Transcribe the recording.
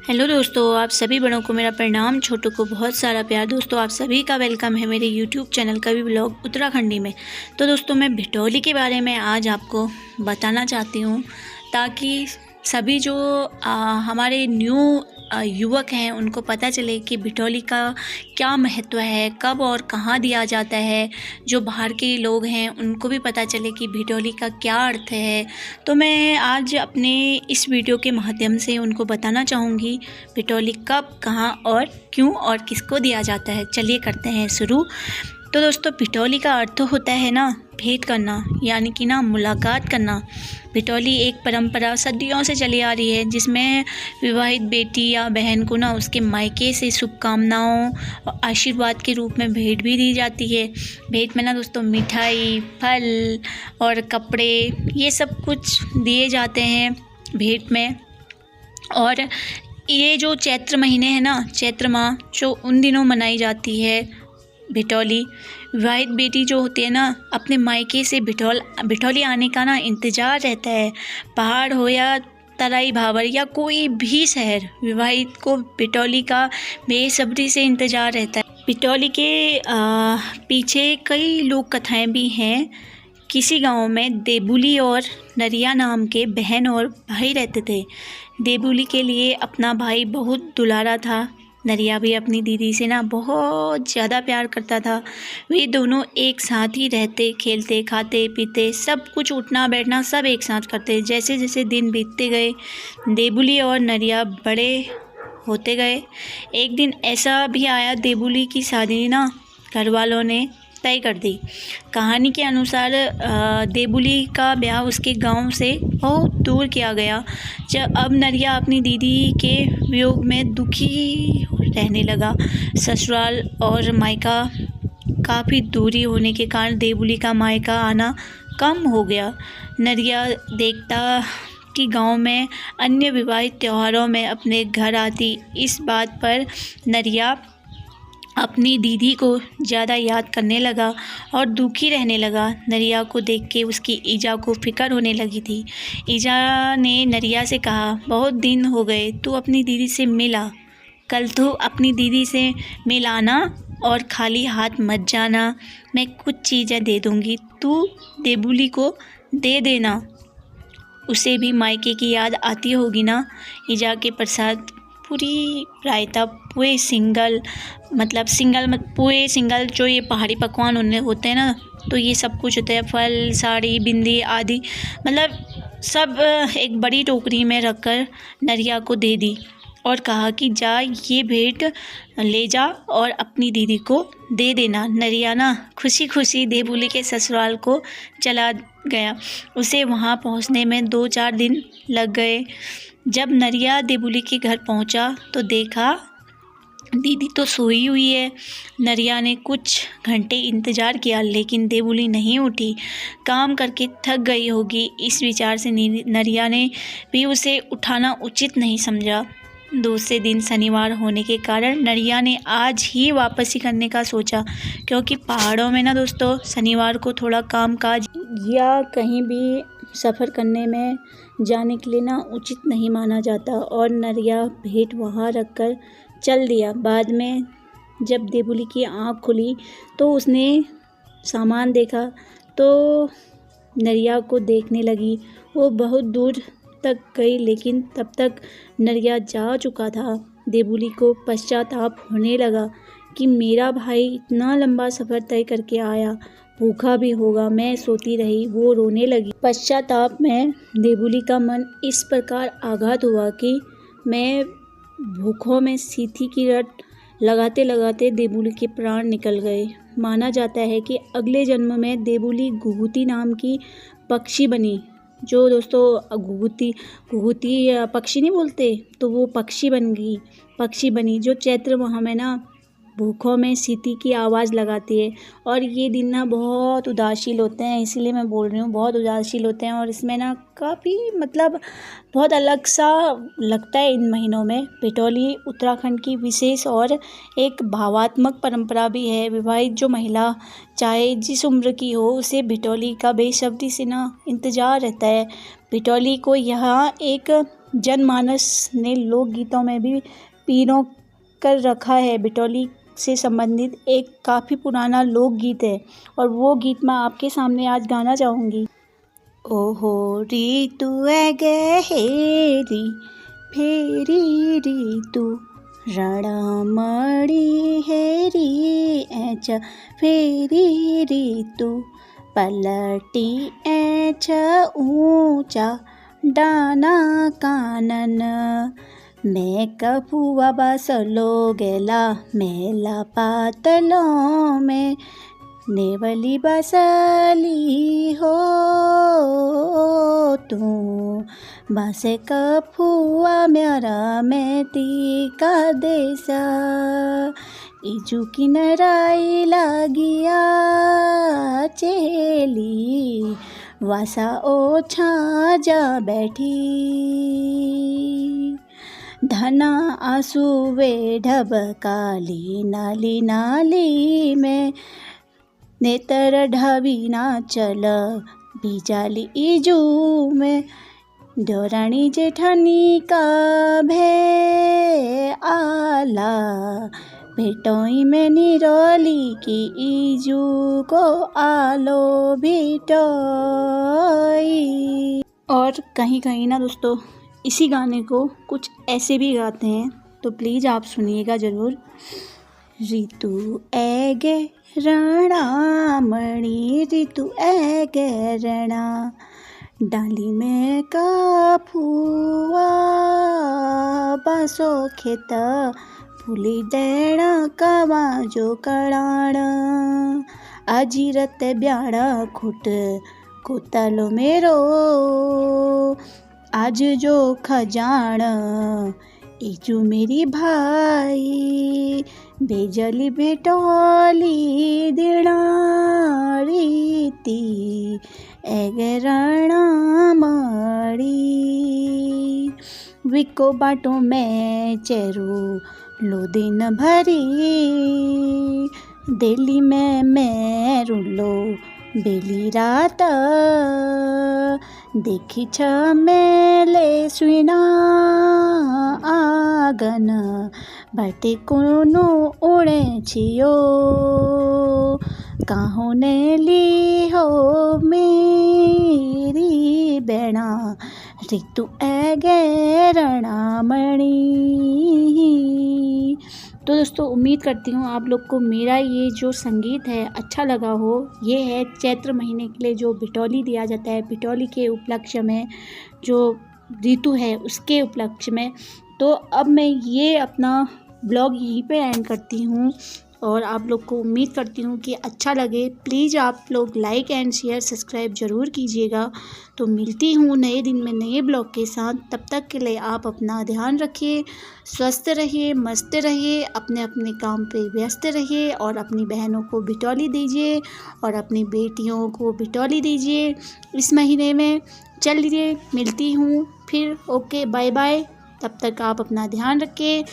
Hello दोस्तों, आप सभी बड़ों को मेरा प्रणाम, छोटों को बहुत सारा प्यार। दोस्तों, आप सभी का वेलकम है मेरे यूट्यूब चैनल कवि ब्लॉग उत्तराखंडी में। तो दोस्तों, मैं भिटौली के बारे में आज आपको बताना चाहती हूँ, ताकि सभी जो हमारे न्यू युवक हैं उनको पता चले कि भिटौली का क्या महत्व है, कब और कहाँ दिया जाता है। जो बाहर के लोग हैं उनको भी पता चले कि भिटौली का क्या अर्थ है। तो मैं आज अपने इस वीडियो के माध्यम से उनको बताना चाहूँगी भिटौली कब, कहाँ और क्यों और किसको दिया जाता है। चलिए करते हैं शुरू। तो दोस्तों, भिटौली का अर्थ होता है ना भेंट करना, यानी कि ना मुलाकात करना। भिटौली एक परंपरा सदियों से चली आ रही है, जिसमें विवाहित बेटी या बहन को ना उसके मायके से शुभकामनाओं और आशीर्वाद के रूप में भेंट भी दी जाती है। भेंट में ना दोस्तों मिठाई, फल और कपड़े, ये सब कुछ दिए जाते हैं भेंट में। और ये जो चैत्र महीने हैं ना, चैत्र माह, जो उन दिनों मनाई जाती है भिटौली। विवाहित बेटी जो होती है ना, अपने मायके से भिटौली आने का ना इंतज़ार रहता है। पहाड़ हो या तराई भावर या कोई भी शहर, विवाहित को भिटौली का बेसब्री से इंतज़ार रहता है। भिटौली के पीछे कई लोक कथाएँ भी हैं। किसी गांव में देबुली और नरिया नाम के बहन और भाई रहते थे। देबुली के लिए अपना भाई बहुत दुलारा था। नरिया भी अपनी दीदी से ना बहुत ज़्यादा प्यार करता था। वे दोनों एक साथ ही रहते, खेलते, खाते, पीते, सब कुछ, उठना बैठना सब एक साथ करते। जैसे जैसे दिन बीतते गए, देबुली और नरिया बड़े होते गए। एक दिन ऐसा भी आया, देबुली की शादी ना घर वालों ने तय कर दी। कहानी के अनुसार देबुली का ब्याह उसके गांव से बहुत दूर किया गया। जब अब नरिया अपनी दीदी के वियोग में दुखी रहने लगा। ससुराल और मायका काफ़ी दूरी होने के कारण देबुली का मायका आना कम हो गया। नरिया देखता कि गांव में अन्य विवाहित त्योहारों में अपने घर आती। इस बात पर नरिया अपनी दीदी को ज़्यादा याद करने लगा और दुखी रहने लगा। नरिया को देख के उसकी ईजा को फिक्र होने लगी थी। ईजा ने नरिया से कहा, बहुत दिन हो गए, तू अपनी दीदी से मिला। कल तो अपनी दीदी से मिल आना और खाली हाथ मत जाना। मैं कुछ चीज़ें दे दूँगी, तू देबुली को दे देना। उसे भी मायके की याद आती होगी ना। ईजा के प्रसाद पूरी रायता, पुए सिंगल, पुए सिंगल, जो ये पहाड़ी पकवान उनमें होते हैं ना, तो ये सब कुछ होता है। फल, साड़ी, बिंदी आदि, मतलब सब एक बड़ी टोकरी में रखकर नरिया को दे दी और कहा कि जा ये भेंट ले जा और अपनी दीदी को दे देना। नरिया ना खुशी खुशी देबुली के ससुराल को चला गया। उसे वहाँ पहुँचने में 2-4 दिन लग गए। जब नरिया देबुली के घर पहुँचा तो देखा दीदी तो सोई हुई है। नरिया ने कुछ घंटे इंतज़ार किया, लेकिन देबुली नहीं उठी। काम करके थक गई होगी, इस विचार से नरिया ने भी उसे उठाना उचित नहीं समझा। दूसरे दिन शनिवार होने के कारण नरिया ने आज ही वापसी करने का सोचा, क्योंकि पहाड़ों में ना दोस्तों शनिवार को थोड़ा काम काज या कहीं भी सफ़र करने में जाने के लिए ना उचित नहीं माना जाता। और नरिया भेंट वहाँ रखकर चल दिया। बाद में जब देबुली की आँख खुली तो उसने सामान देखा, तो नरिया को देखने लगी। वो बहुत दूर तक गई, लेकिन तब तक नरिया जा चुका था। देबुली को पश्चाताप होने लगा कि मेरा भाई इतना लंबा सफ़र तय करके आया, भूखा भी होगा, मैं सोती रही। वो रोने लगी। पश्चाताप में देबुली का मन इस प्रकार आघात हुआ कि मैं भूखों में सीथी की रट लगाते लगाते देबुली के प्राण निकल गए। माना जाता है कि अगले जन्म में देबुली घुघुती नाम की पक्षी बनी। जो दोस्तों घुघुती पक्षी नहीं बोलते, तो वो पक्षी बनी जो चैत्र माह में ना भूखों में सीटी की आवाज़ लगाती है। और ये दिन ना बहुत उदासील होते हैं, इसीलिए मैं बोल रही हूँ, बहुत उदासील होते हैं। और इसमें ना काफ़ी बहुत अलग सा लगता है इन महीनों में। भिटौली उत्तराखंड की विशेष और एक भावात्मक परंपरा भी है। विवाहित जो महिला चाहे जिस उम्र की हो, उसे भिटौली का बेसब्री से ना इंतज़ार रहता है। भिटौली को यहाँ एक जनमानस ने लोकगीतों में भी पीरो कर रखा है। बिटौली से संबंधित एक काफ़ी पुराना लोकगीत है और वो गीत मैं आपके सामने आज गाना चाहूँगी। ओहो ऋतु गहेरी फेरी ऋतु रणमणि हेरी एच फेरी ऋतु पलटी एच ऊंचा डाना कानन मैं कफुआ बसलो गेला मेला पातलों में नेवली बसली हो तू बसे कफुआ मेरा मेती का देसा इजू किनराई लागिया चेली वासा ओछा जा बैठी धना आंसुवे ढबकाली नाली नाली में नेतर ढावी ना चल बिजाली इजू में डोरानी जेठानी का भे आला भेटोई में निरोली की इजू को आलो भेटोई। और कहीं कहीं ना दोस्तों इसी गाने को कुछ ऐसे भी गाते हैं, तो प्लीज़ आप सुनिएगा ज़रूर। ऋतु ऐगे रणमणि ऋतु ऐगे रणा डाली में कफुआ बसो खेत फूली डेण कवा जो कड़ाण अजीरत ब्याड़ा खुट कोतालो मेरो आज जो खजान इजू मेरी भाई बेजली भेटोली दिणा रीति एगे रणमणि विको बाटो में चेरू लो दिन भरी दिल्ली में मैं रुलो बेली रात देखी छ मेले सुना आगन बटे कोनो उड़े छियो काहो ने ली हो मेरी बेणा ऋतु ऐगे रणमणि। तो दोस्तों उम्मीद करती हूँ आप लोग को मेरा ये जो संगीत है अच्छा लगा हो। ये है चैत्र महीने के लिए जो बिटौली दिया जाता है, बिटौली के उपलक्ष्य में जो ऋतु है उसके उपलक्ष्य में। तो अब मैं ये अपना ब्लॉग यहीं पे एंड करती हूँ और आप लोग को उम्मीद करती हूँ कि अच्छा लगे। प्लीज़ आप लोग लाइक एंड शेयर सब्सक्राइब ज़रूर कीजिएगा। तो मिलती हूँ नए दिन में नए ब्लॉग के साथ। तब तक के लिए आप अपना ध्यान रखिए, स्वस्थ रहिए, मस्त रहिए, अपने अपने काम पे व्यस्त रहिए और अपनी बहनों को बिटौली दीजिए और अपनी बेटियों को बिटौली दीजिए इस महीने में। चलिए मिलती हूँ फिर। Okay bye bye. तब तक आप अपना ध्यान रखिए।